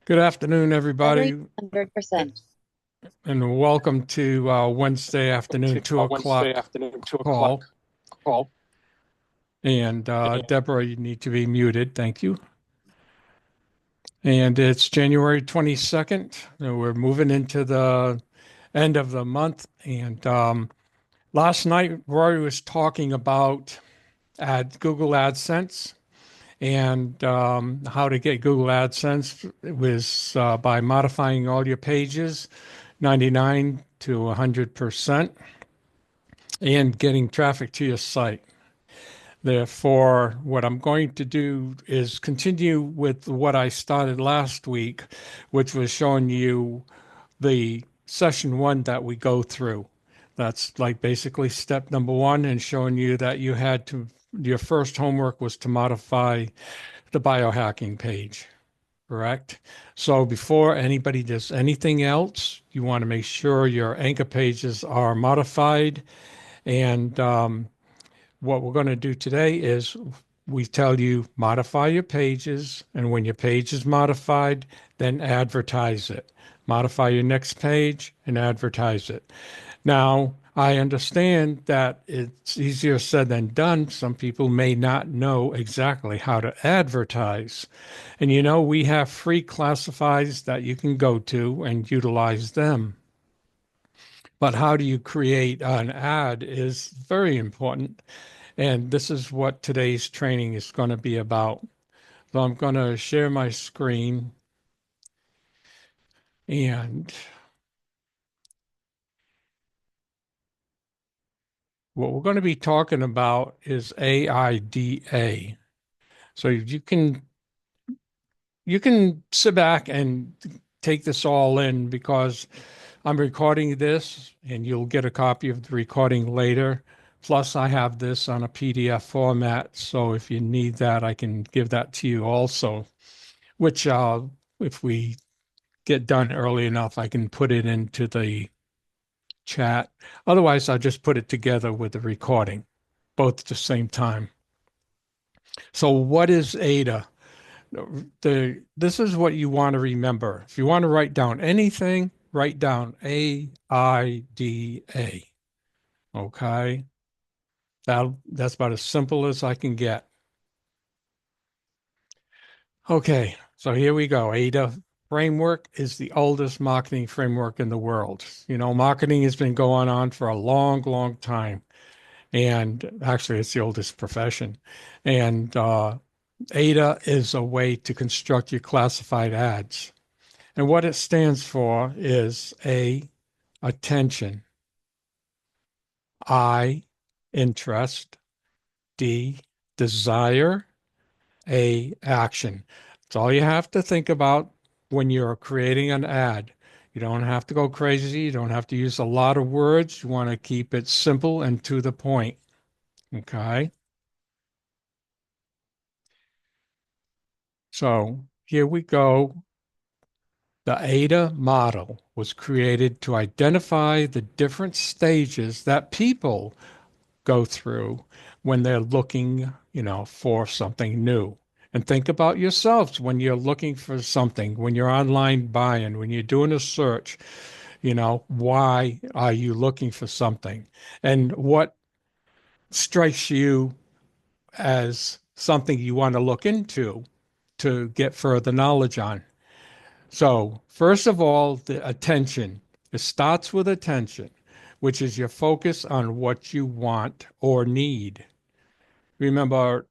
Good afternoon, Battery everybody, 100%. and welcome to Wednesday afternoon, 2 o'clock call. Call. And Deborah, you need to be muted. Thank you. And it's January 22nd. And we're moving into the end of the month. And last night, Rory was talking about Google AdSense and how to get Google AdSense. It was by modifying all your pages 99 to 100% and getting traffic to your site. Therefore, what I'm going to do is continue with what I started last week, which was showing you the session one that we go through. That's like basically step number one, and showing you that your first homework was to modify the biohacking page. Correct. So before anybody does anything else, you want to make sure your anchor pages are modified. And what we're going to do today is we tell you modify your pages. And when your page is modified, then advertise it. Modify your next page and advertise it. Now, I understand that it's easier said than done. Some people may not know exactly how to advertise. And we have free classifieds that you can go to and utilize them. But how do you create an ad is very important. And this is what today's training is going to be about. So I'm going to share my screen, and what we're going to be talking about is AIDA. So you can sit back and take this all in because I'm recording this and you'll get a copy of the recording later. Plus, I have this on a PDF format. So if you need that, I can give that to you also, which if we get done early enough, I can put it into the chat. Otherwise, I'll just put it together with the recording, both at the same time. So what is AIDA? This is what you want to remember. If you want to write down anything, write down AIDA. Okay. That's about as simple as I can get. Okay, so here we go. AIDA framework is the oldest marketing framework in the world. Marketing has been going on for a long, long time. And actually, it's the oldest profession. And AIDA is a way to construct your classified ads. And what it stands for is attention, I, interest, D, desire, action. It's all you have to think about when you're creating an ad. You don't have to go crazy. You don't have to use a lot of words. You want to keep it simple and to the point. Okay. So here we go. The AIDA model was created to identify the different stages that people go through when they're looking, for something new. And think about yourselves when you're looking for something, when you're online buying, when you're doing a search, why are you looking for something? And what strikes you as something you want to look into to get further knowledge on? So, first of all, the attention. It starts with attention, which is your focus on what you want or need. Remember,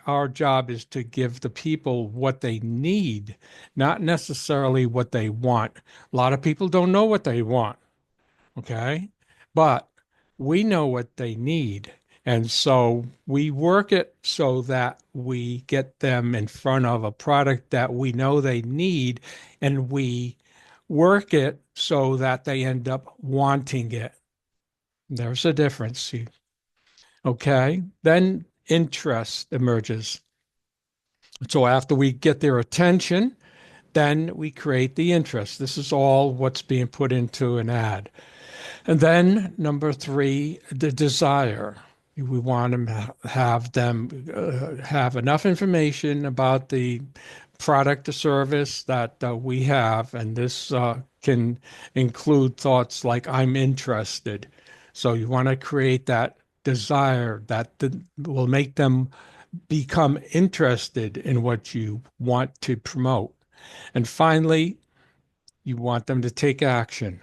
our job is to give the people what they need, not necessarily what they want. A lot of people don't know what they want, okay? But we know what they need. And so we work it so that we get them in front of a product that we know they need, and we work it so that they end up wanting it. There's a difference. Okay. Then interest emerges. So after we get their attention, then we create the interest. This is all what's being put into an ad. And then number three, the desire. We want to have them have enough information about the product or service that we have, and this can include thoughts like I'm interested. So you want to create that desire will make them become interested in what you want to promote. And finally, you want them to take action,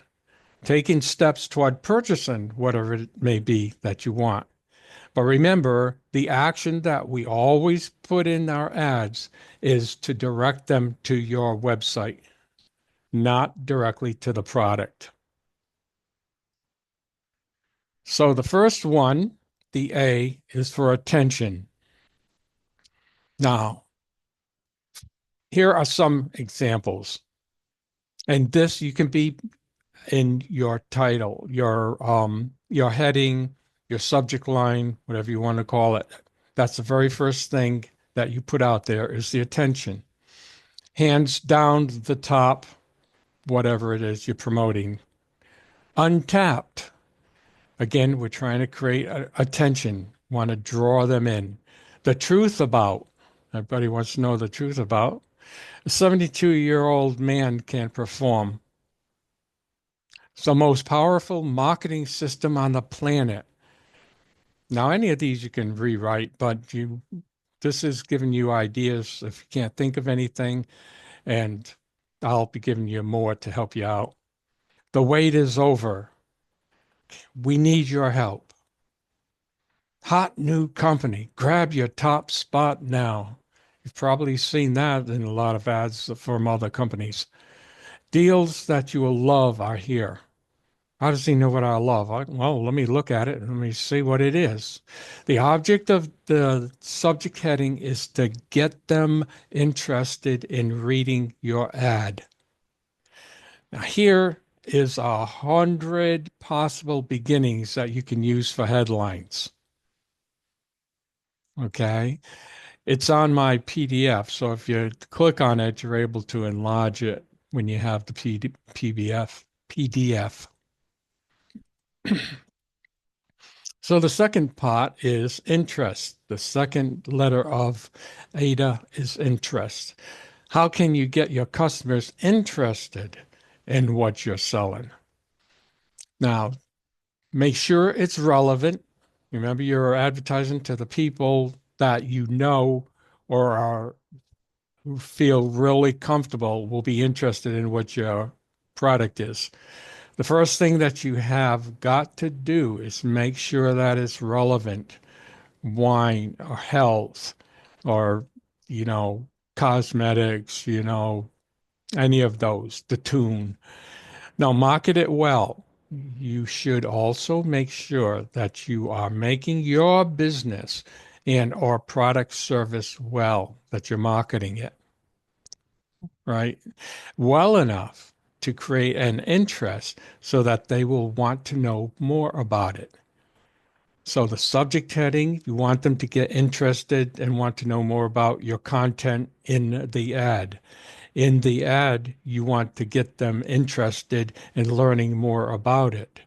taking steps toward purchasing whatever it may be that you want. But remember, the action that we always put in our ads is to direct them to your website, not directly to the product. So the first one, the A, is for attention. Now, here are some examples. And this you can be in your title, your heading, your subject line, whatever you want to call it. That's the very first thing that you put out there is the attention. Hands down the top, whatever it is you're promoting. Untapped. Again, we're trying to create attention, want to draw them in. The truth about, everybody wants to know the truth about. A 72-year-old man can perform. It's the most powerful marketing system on the planet. Now, any of these you can rewrite, but this is giving you ideas if you can't think of anything, and I'll be giving you more to help you out. The wait is over. We need your help. Hot new company. Grab your top spot now. You've probably seen that in a lot of ads from other companies. Deals that you will love are here. How does he know what I love? Well, let me look at it and let me see what it is. The object of the subject heading is to get them interested in reading your ad. Now, here is 100 possible beginnings that you can use for headlines. Okay. It's on my PDF. So if you click on it, you're able to enlarge it when you have the PDF. So the second part is interest. The second letter of AIDA is interest. How can you get your customers interested in what you're selling? Now, make sure it's relevant. Remember, you're advertising to the people that you know or are who feel really comfortable will be interested in what your product is. The first thing that you have got to do is make sure that it's relevant. Wine or health or, you know, cosmetics, any of those, the tune. Now, market it well. You should also make sure that you are making your business and or product service well, that you're marketing it, right? Well enough to create an interest so that they will want to know more about it. So the subject heading, you want them to get interested and want to know more about your content in the ad. In the ad, you want to get them interested in learning more about it.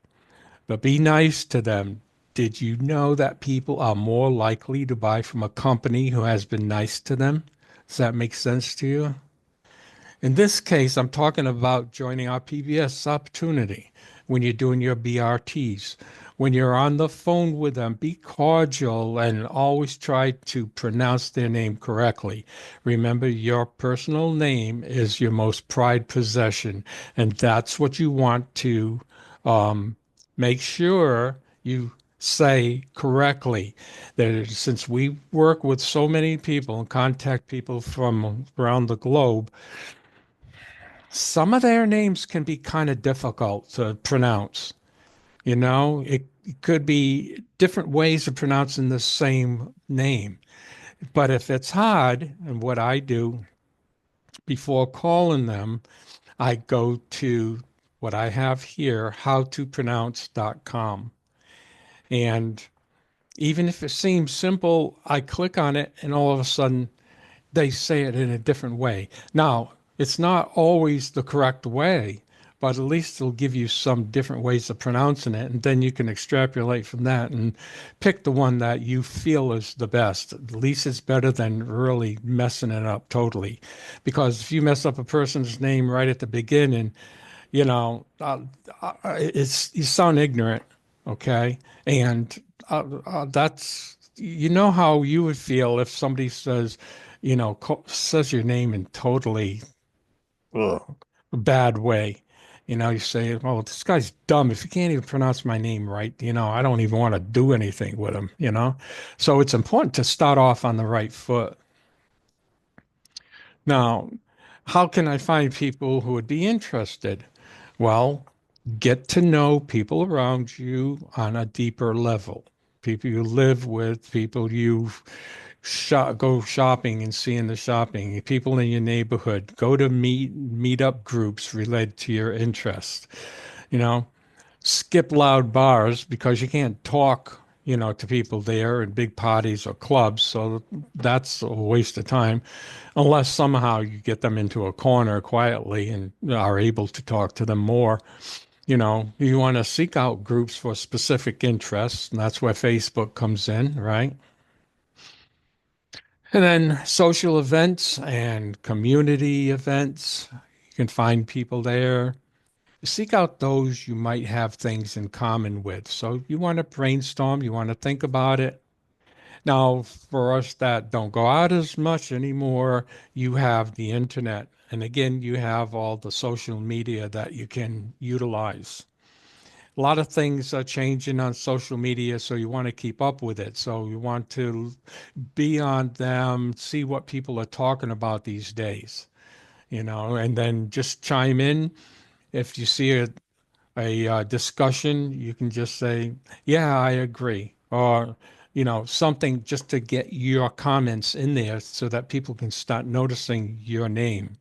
But be nice to them. Did you know that people are more likely to buy from a company who has been nice to them? Does that make sense to you? In this case, I'm talking about joining our PBS opportunity when you're doing your BRTs. When you're on the phone with them, be cordial and always try to pronounce their name correctly. Remember, your personal name is your most prized possession, and that's what you want to um, make sure you say correctly. That since we work with so many people and contact people from around the globe, some of their names can be kind of difficult to pronounce. It could be different ways of pronouncing the same name. But if it's hard, and what I do before calling them, I go to what I have here, howtopronounce.com. And even if it seems simple, I click on it and all of a sudden they say it in a different way. Now, it's not always the correct way, but at least it'll give you some different ways of pronouncing it. And then you can extrapolate from that and pick the one that you feel is the best. At least it's better than really messing it up totally. Because if you mess up a person's name right at the beginning, you know, you sound ignorant, okay? And that's, you know how you would feel if somebody says, says your name in totally ugh, bad way. You say, "Oh, this guy's dumb. If he can't even pronounce my name right, I don't even want to do anything with him." So it's important to start off on the right foot. Now, how can I find people who would be interested? Well, get to know people around you on a deeper level. People you live with, people you go shopping and see in the shopping, people in your neighborhood. Go to meet up groups related to your interests. You know, skip loud bars because you can't talk, to people there in big parties or clubs. So that's a waste of time unless somehow you get them into a corner quietly and are able to talk to them more. You want to seek out groups for specific interests, and that's where Facebook comes in, right? And then social events and community events. You can find people there. Seek out those you might have things in common with. So you want to brainstorm, you want to think about it. Now, for us that don't go out as much anymore, you have the internet. And again, you have all the social media that you can utilize. A lot of things are changing on social media, so you want to keep up with it. So you want to be on them, see what people are talking about these days, and then just chime in. If you see a discussion, you can just say, yeah, I agree. Or, something just to get your comments in there so that people can start noticing your name.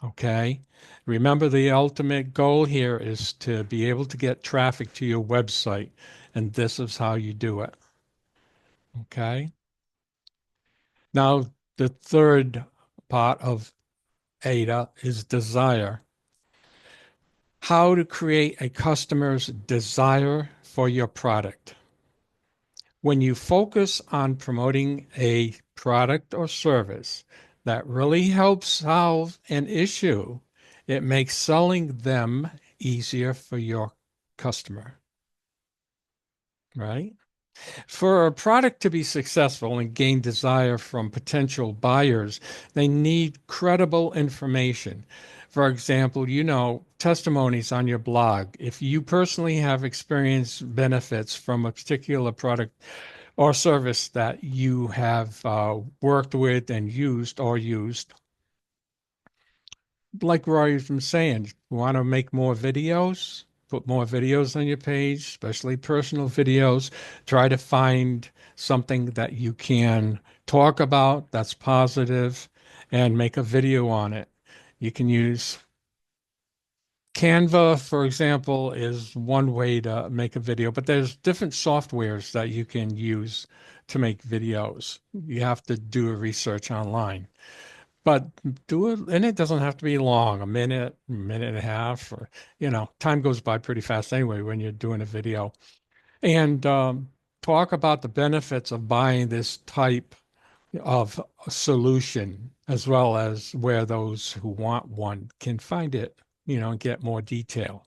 Okay. Remember, the ultimate goal here is to be able to get traffic to your website, and this is how you do it. Okay. Now, the third part of AIDA is desire. How to create a customer's desire for your product. When you focus on promoting a product or service that really helps solve an issue, it makes selling them easier for your customer, right? For a product to be successful and gain desire from potential buyers, they need credible information. For example, testimonies on your blog. If you personally have experienced benefits from a particular product or service that you have worked with and used, like Roy was saying, you want to make more videos, put more videos on your page, especially personal videos. Try to find something that you can talk about that's positive and make a video on it. You can use Canva, for example, is one way to make a video, but there's different softwares that you can use to make videos. You have to do a research online. But do it, and it doesn't have to be long, a minute and a half, or, time goes by pretty fast anyway when you're doing a video. And talk about the benefits of buying this type of solution, as well as where those who want one can find it, and get more detail.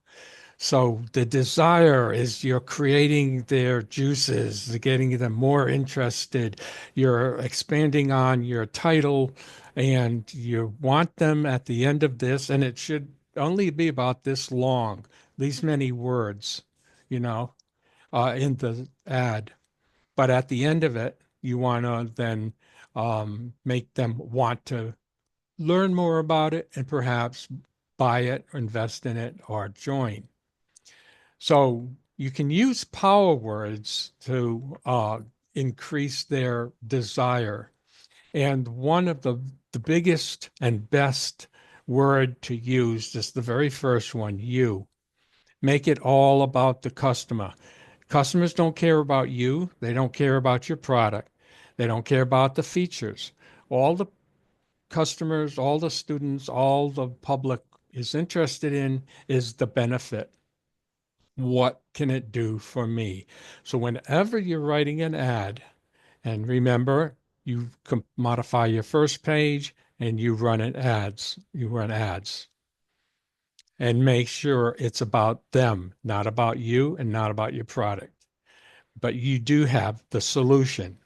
So the desire is you're creating their juices, getting them more interested. You're expanding on your title, and you want them at the end of this, and it should only be about this long, these many words, you know, in the ad. But at the end of it, you want to then make them want to learn more about it and perhaps buy it, invest in it, or join. So you can use power words to increase their desire. And one of the biggest and best word to use is the very first one, you. Make it all about the customer. Customers don't care about you. They don't care about your product. They don't care about the features. All the customers, all the students, all the public is interested in is the benefit. What can it do for me? So whenever you're writing an ad, and remember, you modify your first page and you run ads and make sure it's about them, not about you and not about your product. But you do have the solution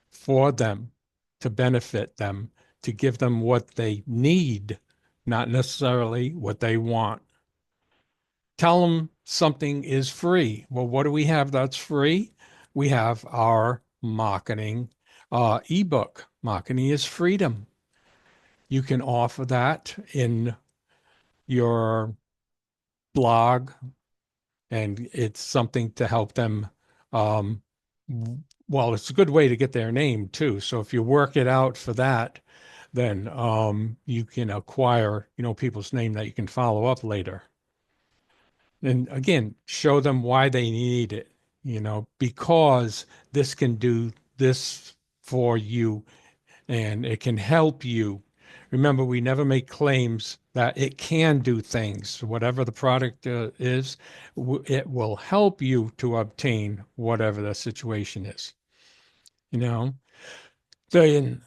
for them to benefit them, to give them what they need, not necessarily what they want. Tell them something is free. Well, what do we have that's free? We have our marketing ebook. Marketing is freedom. You can offer that in your blog, and it's something to help them. Um, well, it's a good way to get their name too. So if you work it out for that, then you can acquire, people's name that you can follow up later. And again, show them why they need it, because this can do this for you and it can help you. Remember, we never make claims that it can do things. Whatever the product is, it will help you to obtain whatever the situation is. You know, then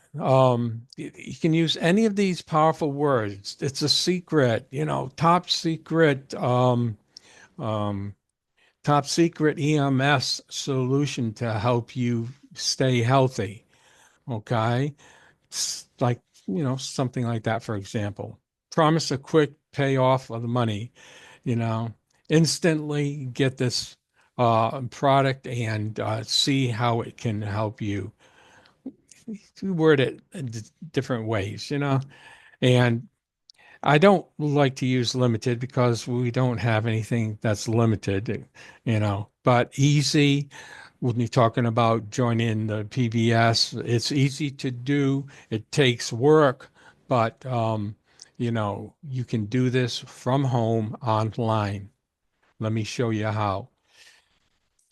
you can use any of these powerful words. It's a secret, top secret. Um, Top secret EMS solution to help you stay healthy. Okay. Like, something like that, for example. Promise a quick payoff of the money, you know, instantly get this product and see how it can help you. Word it in different ways, and I don't like to use limited because we don't have anything that's limited, but easy when you're talking about joining the PBS, it's easy to do. It takes work, but you can do this from home online. Let me show you how.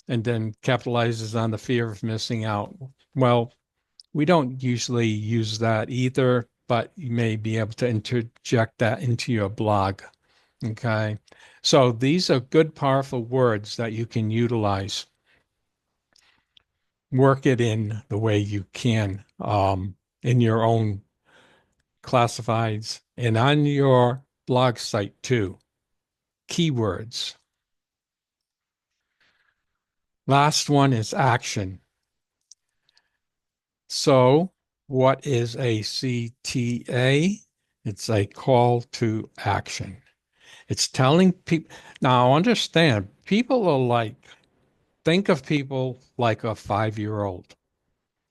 And then capitalizes on the fear of missing out. Well, we don't usually use that either, but you may be able to interject that into your blog. Okay. So these are good, powerful words that you can utilize. Work it in the way you can in your own classifieds and on your blog site too. Keywords. Last one is action. So, what is a CTA? It's a call to action. It's telling people. Now, understand, people are like, think of people like a 5-year-old.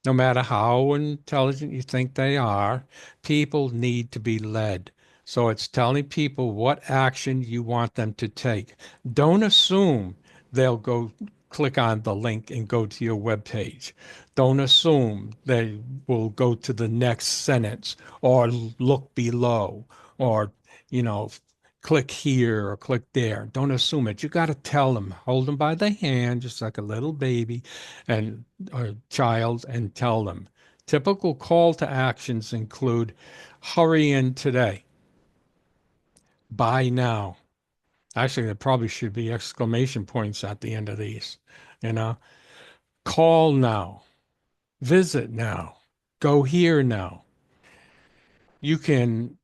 No matter how intelligent you think they are, people need to be led. So it's telling people what action you want them to take. Don't assume they'll go click on the link and go to your web page. Don't assume they will go to the next sentence or look below or, you know, click here or click there. Don't assume it. You got to tell them, hold them by the hand, just like a little baby and a child, and tell them. Typical call to actions include hurry in today, buy now. Actually, there probably should be exclamation points at the end of these, you know, call now, visit now, go here now. You can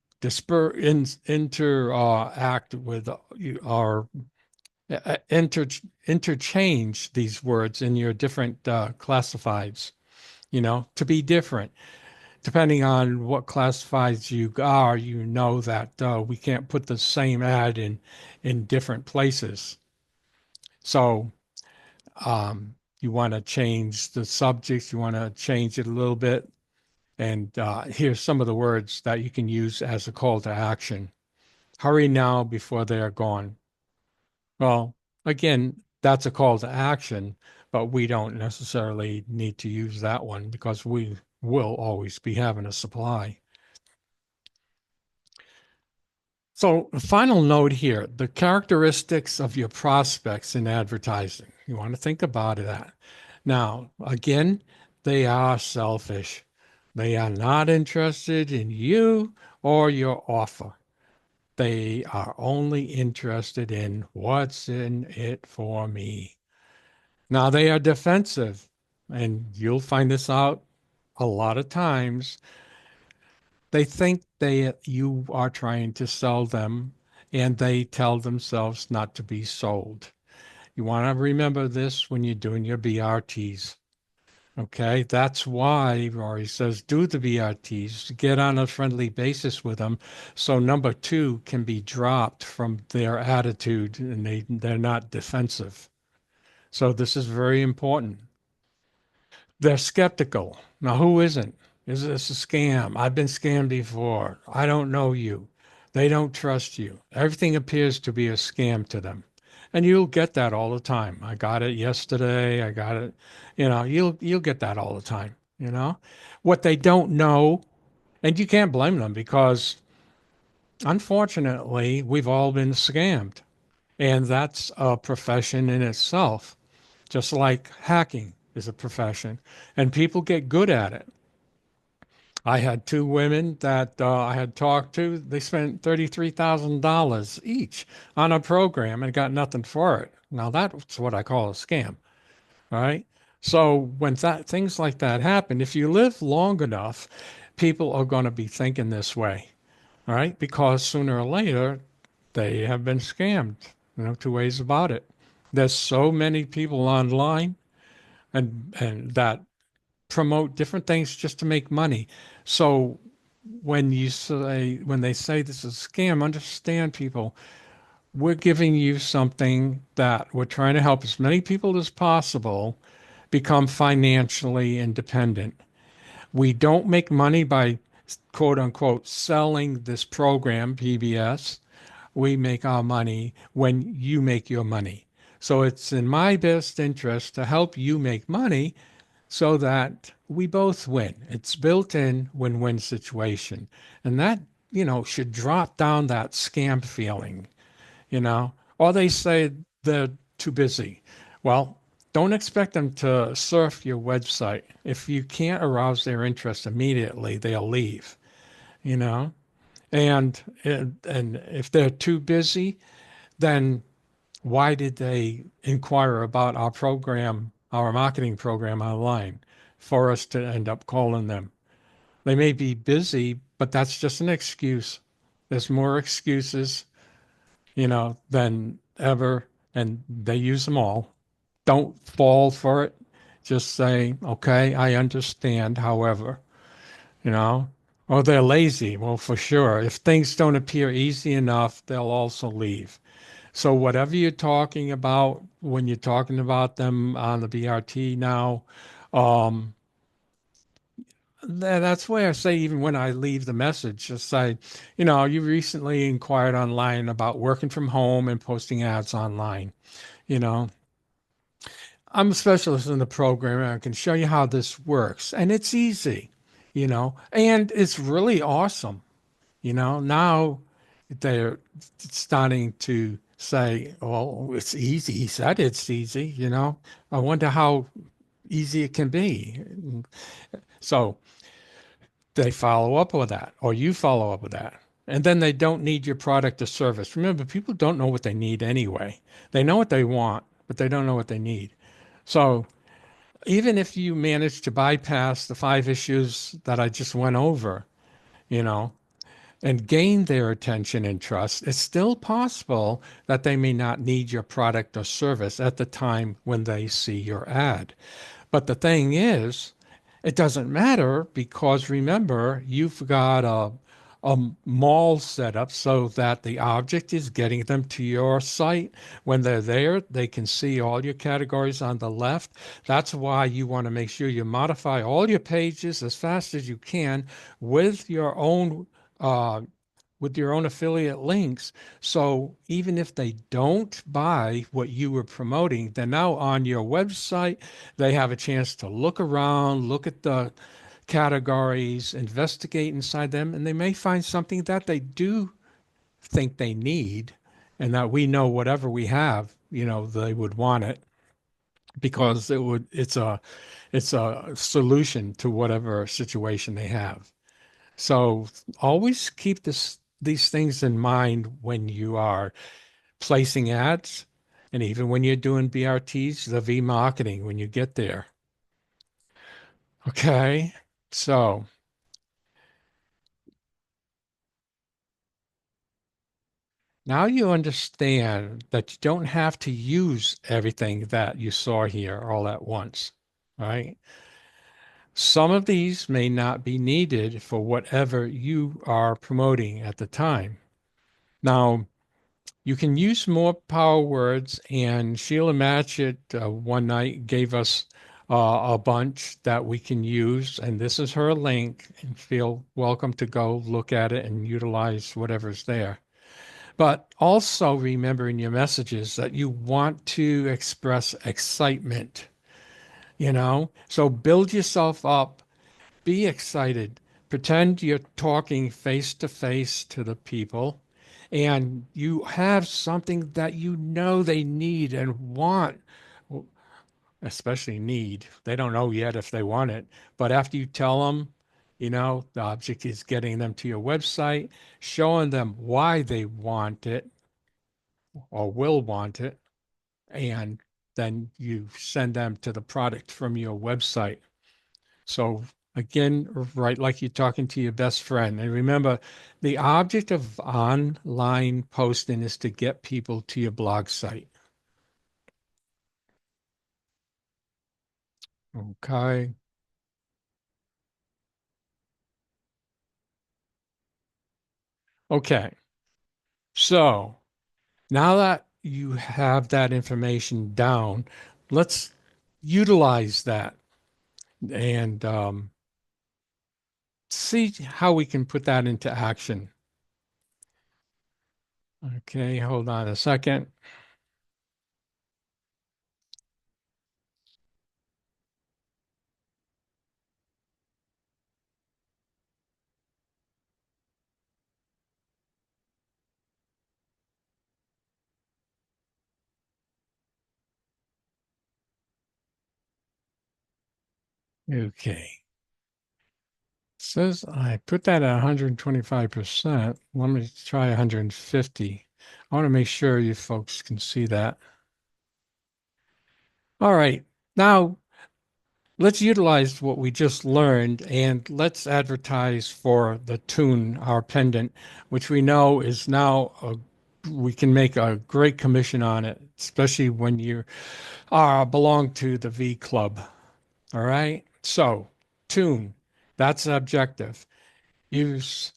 interact with our interchange these words in your different classifieds, to be different. Depending on what classifieds you are, that we can't put the same ad in different places. So you want to change the subjects, you want to change it a little bit. And here's some of the words that you can use as a call to action. Hurry now before they are gone. Well, again, that's a call to action, but we don't necessarily need to use that one because we will always be having a supply. So, final note here, the characteristics of your prospects in advertising. You want to think about that. Now, again, they are selfish. They are not interested in you or your offer. They are only interested in what's in it for me. Now they are defensive, and you'll find this out a lot of times. They think you are trying to sell them, and they tell themselves not to be sold. You want to remember this when you're doing your BRTs. Okay, that's why Rory says do the BRTs, get on a friendly basis with them, so number two can be dropped from their attitude and they're not defensive. So this is very important. They're skeptical. Now, who isn't? Is this a scam? I've been scammed before. I don't know you. They don't trust you. Everything appears to be a scam to them. And you'll get that all the time. I got it yesterday. I got it. You'll get that all the time, you know? What they don't know, and you can't blame them because unfortunately, we've all been scammed. And that's a profession in itself, just like hacking is a profession, and people get good at it. I had two women that I had talked to. They spent $33,000 each on a program and got nothing for it. Now that's what I call a scam, all right? So when things like that happen, if you live long enough, people are going to be thinking this way, all right? Because sooner or later, they have been scammed. Two ways about it. There's so many people online and that promote different things just to make money. So when they say this is a scam, understand people, we're giving you something that we're trying to help as many people as possible become financially independent. We don't make money by quote unquote selling this program, PBS. We make our money when you make your money. So it's in my best interest to help you make money so that we both win. It's built in win-win situation. And that, should drop down that scam feeling, Or they say they're too busy. Well, don't expect them to surf your website. If you can't arouse their interest immediately, they'll leave, you know? And if they're too busy, then why did they inquire about our program, our marketing program online for us to end up calling them? They may be busy, but that's just an excuse. There's more excuses, than ever, and they use them all. Don't fall for it. Just say, okay, I understand. However, you know, or they're lazy. Well, for sure. If things don't appear easy enough, they'll also leave. So whatever you're talking about when you're talking about them on the BRT now, um, that's where I say even when I leave the message, just say, you recently inquired online about working from home and posting ads online. You know, I'm a specialist in the program and I can show you how this works. And it's easy, and it's really awesome. Now they're starting to say, "Oh, it's easy." He said it's easy, I wonder how easy it can be. So they follow up with that, or you follow up with that. And then they don't need your product or service. Remember, people don't know what they need anyway. They know what they want, but they don't know what they need. So even if you manage to bypass the five issues that I just went over, you know, and gain their attention and trust, it's still possible that they may not need your product or service at the time when they see your ad. But the thing is, it doesn't matter because remember, you've got a mall set up so that the object is getting them to your site. When they're there, they can see all your categories on the left. That's why you want to make sure you modify all your pages as fast as you can with your own uh, affiliate links. So even if they don't buy what you were promoting, they're now on your website. They have a chance to look around, look at the categories, investigate inside them, and they may find something that they do think they need and that we know whatever we have, they would want it because it's a solution to whatever situation they have. So always keep this these things in mind when you are placing ads and even when you're doing BRTs, the V marketing when you get there. Okay. So now you understand that you don't have to use everything that you saw here all at once, right? Some of these may not be needed for whatever you are promoting at the time. Now, you can use more power words, and Sheila Matchett one night gave us a bunch that we can use, and this is her link, and feel welcome to go look at it and utilize whatever's there. But also remember in your messages that you want to express excitement, you know? So build yourself up, be excited, pretend you're talking face to face to the people, and you have something that you know they need and want, especially need. They don't know yet if they want it, but after you tell them, the object is getting them to your website, showing them why they want it or will want it, and then you send them to the product from your website. So again, right like you're talking to your best friend. And remember, the object of online posting is to get people to your blog site. Okay. Okay. So now that you have that information down, let's utilize that and see how we can put that into action. Okay, hold on a second. Okay. Says I put that at 125%. Let me try 150. I want to make sure you folks can see that. All right. Now let's utilize what we just learned and let's advertise for the tune, our pendant, which we know is now we can make a great commission on it, especially when you belong to the V Club. All right. So tune, that's the objective. Use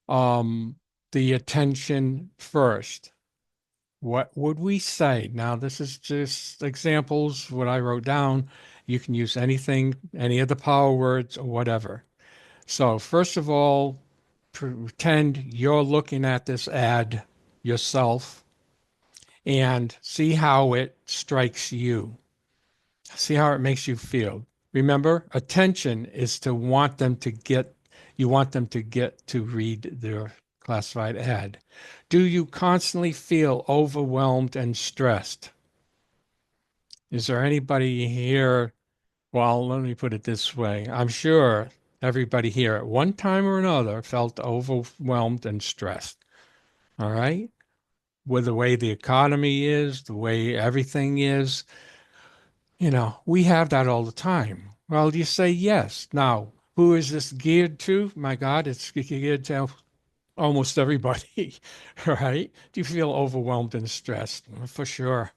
the attention first. What would we say? Now, this is just examples, what I wrote down. You can use anything, any of the power words or whatever. So, first of all, pretend you're looking at this ad yourself and see how it strikes you. See how it makes you feel. Remember, attention is to want them to get, you want them to get to read their classified ad. Do you constantly feel overwhelmed and stressed? Is there anybody here? Well, let me put it this way. I'm sure everybody here at one time or another felt overwhelmed and stressed. All right? With the way the economy is, the way everything is, we have that all the time. Well, you say yes. Now, who is this geared to? My God, it's geared to almost everybody, right? Do you feel overwhelmed and stressed? For sure.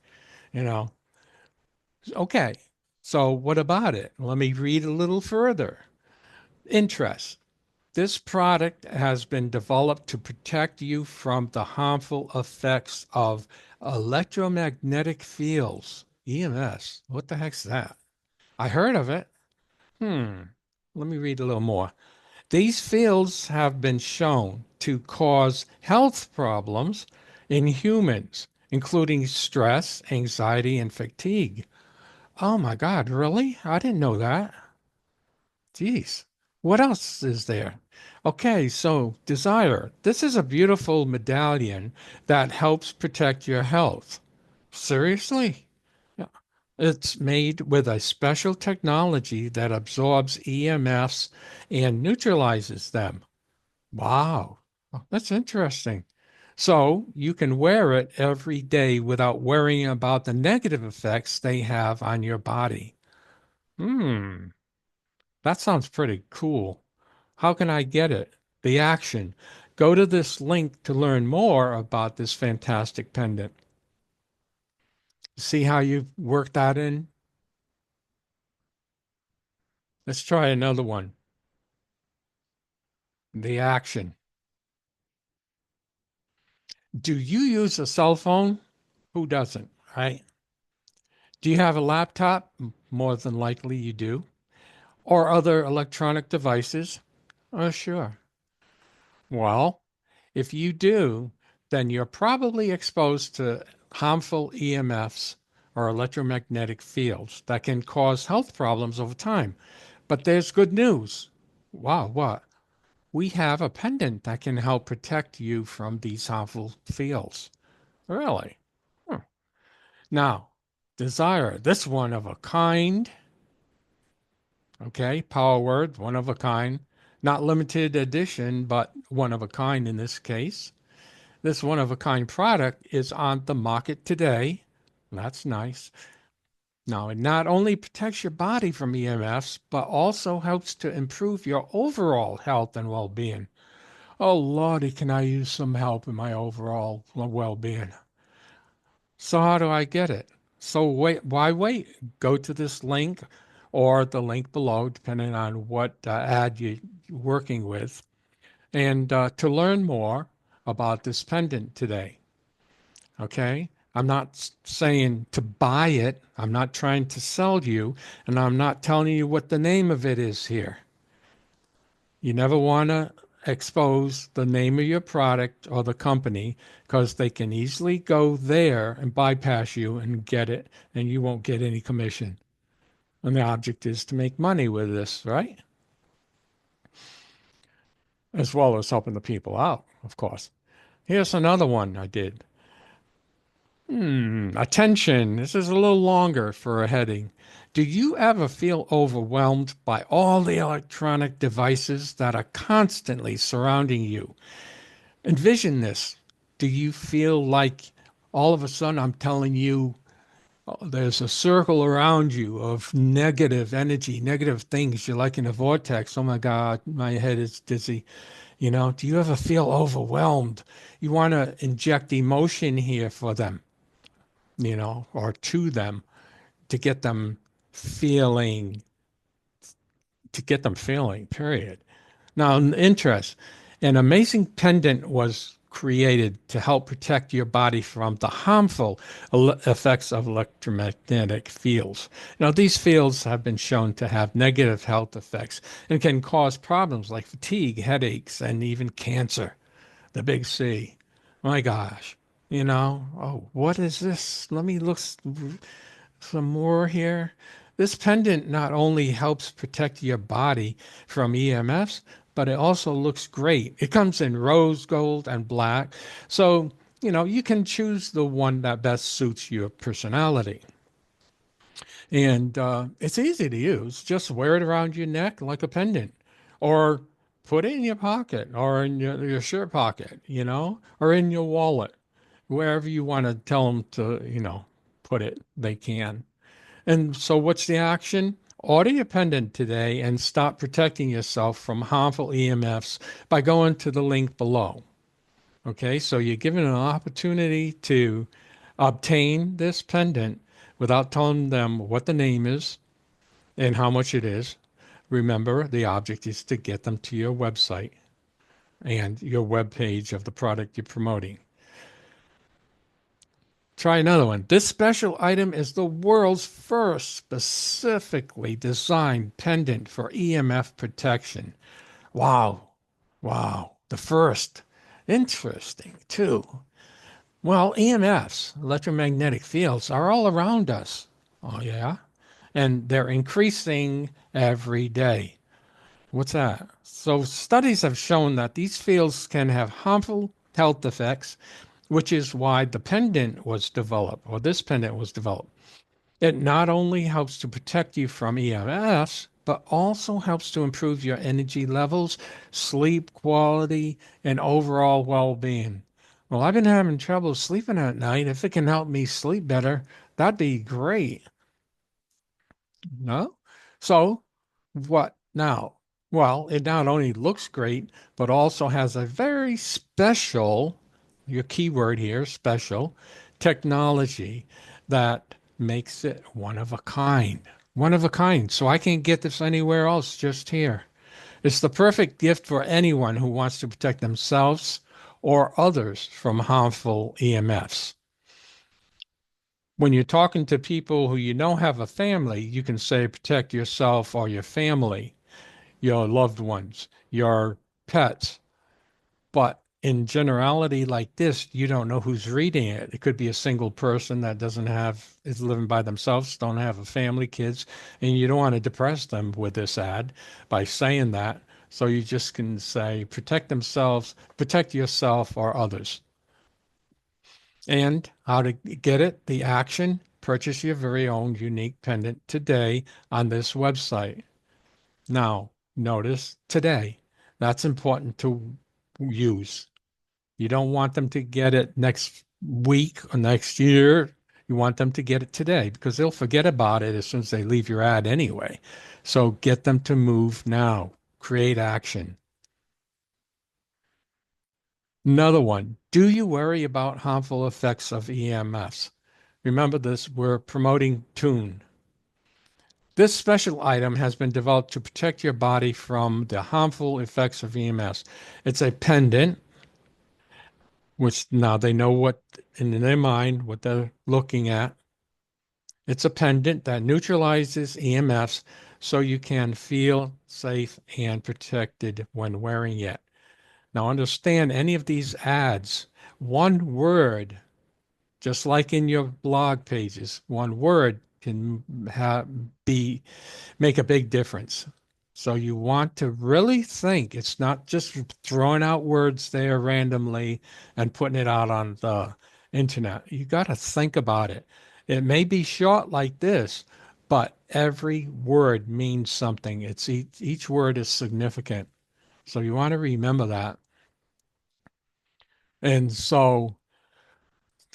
You know, okay. So, what about it? Let me read a little further. Interest. This product has been developed to protect you from the harmful effects of electromagnetic fields, EMS. What the heck's that? I heard of it. Hmm. Let me read a little more. These fields have been shown to cause health problems in humans, including stress, anxiety, and fatigue. Oh my God, really? I didn't know that. Jeez. What else is there? Okay, so desire. This is a beautiful medallion that helps protect your health. Seriously? Yeah. It's made with a special technology that absorbs EMFs and neutralizes them. Wow. Oh, that's interesting. So you can wear it every day without worrying about the negative effects they have on your body. Hmm, that sounds pretty cool. How can I get it? The action. Go to this link to learn more about this fantastic pendant. See how you work that in? Let's try another one. The action. Do you use a cell phone? Who doesn't, right? Do you have a laptop? More than likely you do. Or other electronic devices? Oh, sure. Well, if you do, then you're probably exposed to harmful EMFs or electromagnetic fields that can cause health problems over time. But there's good news. Wow, what? We have a pendant that can help protect you from these harmful fields. Really? Huh. Now, desire, this one of a kind, okay, power word, one of a kind, not limited edition, but one of a kind in this case. This one of a kind product is on the market today. That's nice. Now, it not only protects your body from EMFs, but also helps to improve your overall health and well being. Oh, Lordy, can I use some help in my overall well being? So, how do I get it? So, wait, why wait? Go to this link or the link below, depending on what ad you're working with, and to learn more about this pendant today. Okay. I'm not saying to buy it. I'm not trying to sell you, and I'm not telling you what the name of it is here. You never want to expose the name of your product or the company because they can easily go there and bypass you and get it, and you won't get any commission. And the object is to make money with this, right? As well as helping the people out, of course. Here's another one I did. Attention. This is a little longer for a heading. Do you ever feel overwhelmed by all the electronic devices that are constantly surrounding you? Envision this. Do you feel like all of a sudden I'm telling you there's a circle around you of negative energy, negative things? You're like in a vortex. Oh my God, my head is dizzy. Do you ever feel overwhelmed? You want to inject emotion here for them, or to them to get them feeling, period. Now, interest. An amazing pendant was created to help protect your body from the harmful effects of electromagnetic fields. These fields have been shown to have negative health effects and can cause problems like fatigue, headaches, and even cancer. The big C. My gosh. Oh, what is this? Let me look some more here. This pendant not only helps protect your body from EMFs, but it also looks great. It comes in rose gold and black. So, you can choose the one that best suits your personality. And it's easy to use. Just wear it around your neck like a pendant, or put it in your pocket, or in your shirt pocket, or in your wallet. Wherever you want to tell them to, put it, they can. And so, what's the action? Order your pendant today and stop protecting yourself from harmful EMFs by going to the link below. Okay, so you're given an opportunity to obtain this pendant without telling them what the name is and how much it is. Remember, the object is to get them to your website and your web page of the product you're promoting. Try another one. This special item is the world's first specifically designed pendant for EMF protection. Wow. Wow. The first. Interesting, too. Well, EMFs, electromagnetic fields, are all around us. Oh, yeah? And they're increasing every day. What's that? So, studies have shown that these fields can have harmful health effects, which is why the pendant was developed, or this pendant was developed. It not only helps to protect you from EMFs, but also helps to improve your energy levels, sleep quality, and overall well-being. Well, I've been having trouble sleeping at night. If it can help me sleep better, that'd be great. No? So, what now? Well, it not only looks great, but also has a very special, your keyword here, special, technology that makes it one of a kind. One of a kind. So I can't get this anywhere else, just here. It's the perfect gift for anyone who wants to protect themselves or others from harmful EMFs. When you're talking to people who you know have a family, you can say protect yourself or your family, your loved ones, your pets. But in generality like this, you don't know who's reading it. It could be a single person that doesn't have, is living by themselves, don't have a family, kids, and you don't want to depress them with this ad by saying that. So you just can say protect themselves, protect yourself or others. And how to get it, the action, purchase your very own unique pendant today on this website. Now, notice today. That's important to use. You don't want them to get it next week or next year. You want them to get it today because they'll forget about it as soon as they leave your ad anyway. So get them to move now. Create action. Another one. Do you worry about harmful effects of EMFs? Remember this, we're promoting Tune. This special item has been developed to protect your body from the harmful effects of EMS. It's a pendant, which now they know what in their mind what they're looking at. It's a pendant that neutralizes EMFs so you can feel safe and protected when wearing it. Now understand any of these ads, one word, just like in your blog pages, one word can be make a big difference. So you want to really think. It's not just throwing out words there randomly and putting it out on the internet. You got to think about it. It may be short like this, but every word means something. It's each word is significant. So you want to remember that. And so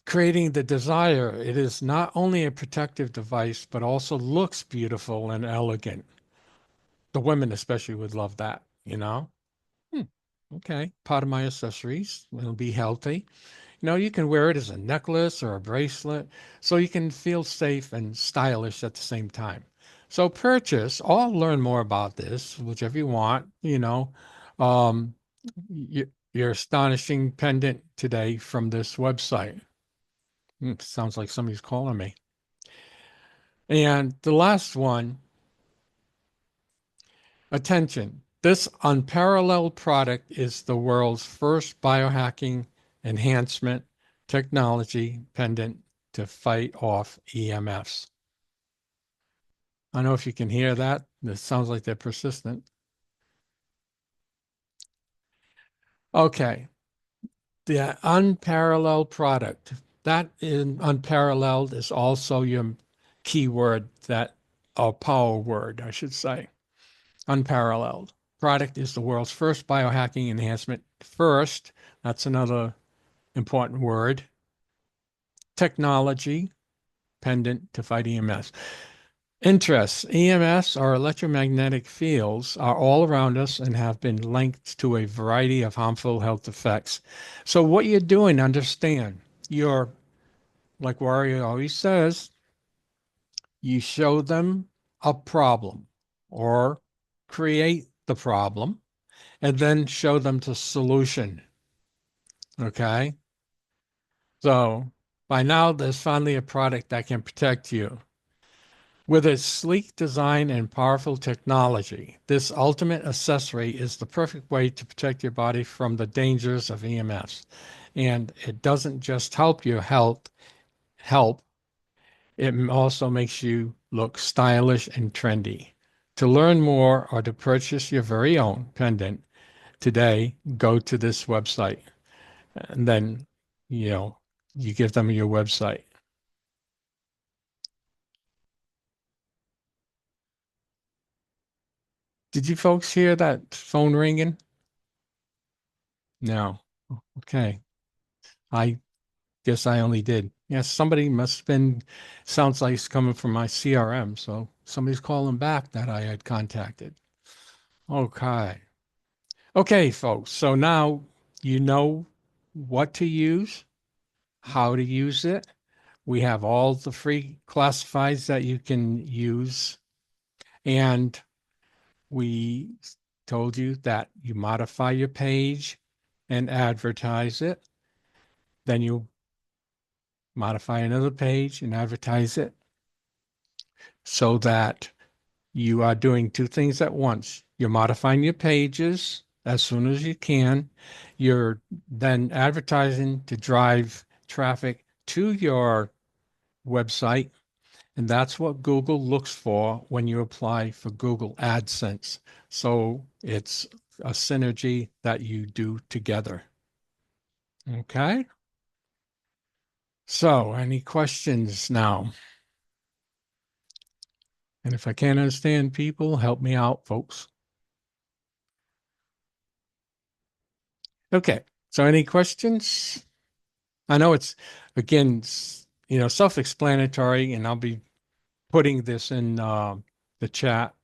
creating the desire, it is not only a protective device, but also looks beautiful and elegant. The women especially would love that, you know? Hmm, okay, part of my accessories. It'll be healthy. You know, you can wear it as a necklace or a bracelet, so you can feel safe and stylish at the same time. So purchase, or learn more about this, whichever you want, um, your astonishing pendant today from this website. Sounds like somebody's calling me. And the last one, attention. This unparalleled product is the world's first biohacking enhancement technology pendant to fight off EMFs. I don't know if you can hear that. It sounds like they're persistent. Okay, the unparalleled product. That in unparalleled is also your keyword that, or power word, I should say. Unparalleled. Product is the world's first biohacking enhancement. First, that's another important word. Technology, pendant to fight EMS. Interests. EMS or electromagnetic fields are all around us and have been linked to a variety of harmful health effects. So what you're doing, understand, you're, like Warrior always says, you show them a problem or create the problem and then show them the solution. Okay. So by now, there's finally a product that can protect you. With its sleek design and powerful technology, this ultimate accessory is the perfect way to protect your body from the dangers of EMFs. And it doesn't just help your help, it also makes you look stylish and trendy. To learn more or to purchase your very own pendant today, go to this website. And then, you know, you give them your website. Did you folks hear that phone ringing? No. Okay. I guess I only did. Yes, somebody must have been, sounds like it's coming from my CRM. So somebody's calling back that I had contacted. Okay. Okay, folks. So now you know what to use, how to use it. We have all the free classifieds that you can use. And we told you that you modify your page and advertise it. Then you modify another page and advertise it so that you are doing two things at once. You're modifying your pages as soon as you can. You're then advertising to drive traffic to your website. And that's what Google looks for when you apply for Google AdSense. So it's a synergy that you do together. Okay. So any questions now? And if I can't understand people, help me out, folks. Okay. So any questions? I know it's again, self-explanatory, and I'll be putting this in the chat